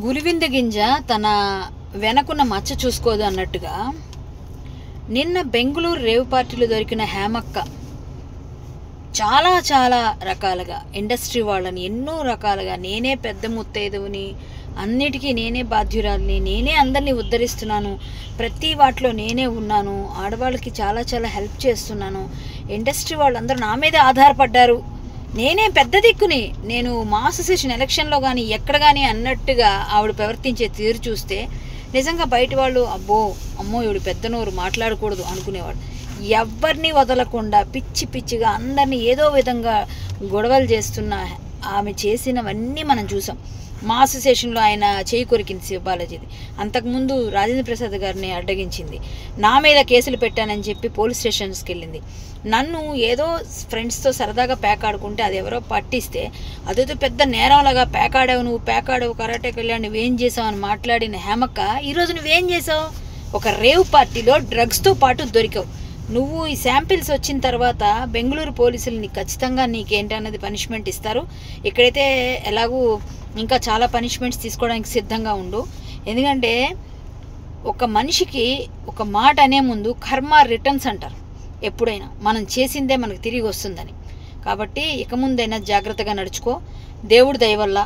గులివింద గింజ తన వెనకున్న మచ్చ చూసుకోదు అన్నట్టుగా నిన్న బెంగళూరు రేవ్ పార్టీలో దొరికిన హేమక్క చాలా చాలా రకాలుగా ఇండస్ట్రీ వాళ్ళని ఎన్నో రకాలుగా నేనే పెద్ద ముత్తైదువుని, అన్నిటికీ నేనే బాధ్యురాలిని, నేనే అందరినీ ఉద్ధరిస్తున్నాను, ప్రతి వాటిలో నేనే ఉన్నాను, ఆడవాళ్ళకి చాలా చాలా హెల్ప్ చేస్తున్నాను, ఇండస్ట్రీ వాళ్ళందరూ నా మీదే ఆధారపడ్డారు, నేనే పెద్ద దిక్కుని, నేను మా అసోసియేషన్ ఎలక్షన్లో కానీ ఎక్కడ కానీ అన్నట్టుగా ఆవిడ ప్రవర్తించే తీరు చూస్తే నిజంగా బయట వాళ్ళు అమ్మో ఈవిడ పెద్ద నోరు మాట్లాడకూడదు అనుకునేవాడు. ఎవరిని వదలకుండా పిచ్చి పిచ్చిగా అందరినీ ఏదో విధంగా గొడవలు చేస్తున్న ఆమె చేసినవన్నీ మనం చూసాం. మా అసోసియేషన్లో ఆయన చేయి కొరికింది శివబాలాజీది, అంతకుముందు రాజేంద్ర ప్రసాద్ గారిని అడ్డగించింది, నా మీద కేసులు పెట్టానని చెప్పి పోలీస్ స్టేషన్స్కి వెళ్ళింది, నన్ను ఏదో ఫ్రెండ్స్తో సరదాగా పేకాడుకుంటే అది ఎవరో పట్టిస్తే అదేదో పెద్ద నేరంలాగా పేకాడావు కరాటే కళ్యాణ్ నువ్వేం చేసావు అని మాట్లాడిన హేమక్క ఈరోజు నువ్వేం చేసావు? ఒక రేవ్ పార్టీలో డ్రగ్స్తో పాటు దొరికావు. నువ్వు ఈ శాంపిల్స్ వచ్చిన తర్వాత బెంగళూరు పోలీసులు నీకు ఖచ్చితంగా నీకేంటన్నది పనిష్మెంట్ ఇస్తారు. ఇక్కడైతే ఎలాగూ ఇంకా చాలా పనిష్మెంట్స్ తీసుకోవడానికి సిద్ధంగా ఉండు. ఎందుకంటే ఒక మనిషికి ఒక మాట అనే ముందు కర్మ రిటర్న్స్ అంటారు. ఎప్పుడైనా మనం చేసిందే మనకు తిరిగి వస్తుందని. కాబట్టి ఇక ముందైనా జాగ్రత్తగా నడుచుకో. దేవుడి దయ వల్ల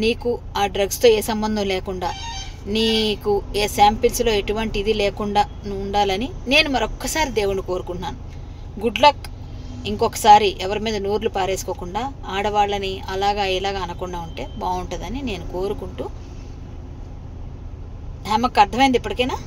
నీకు ఆ డ్రగ్స్తో ఏ సంబంధం లేకుండా, నీకు ఏ శాంపిల్స్లో ఎటువంటి ఇది లేకుండా నువ్వు ఉండాలని నేను మరొక్కసారి దేవుణ్ణి కోరుకుంటున్నాను. Good luck. ఇంకొకసారి ఎవరి మీద నోర్లు పారేసుకోకుండా ఆడవాళ్ళని అలాగా ఇలాగా అనకుండా ఉంటే బాగుంటుందని నేను కోరుకుంటూ, హేమకు అర్థమైంది ఇప్పటికైనా?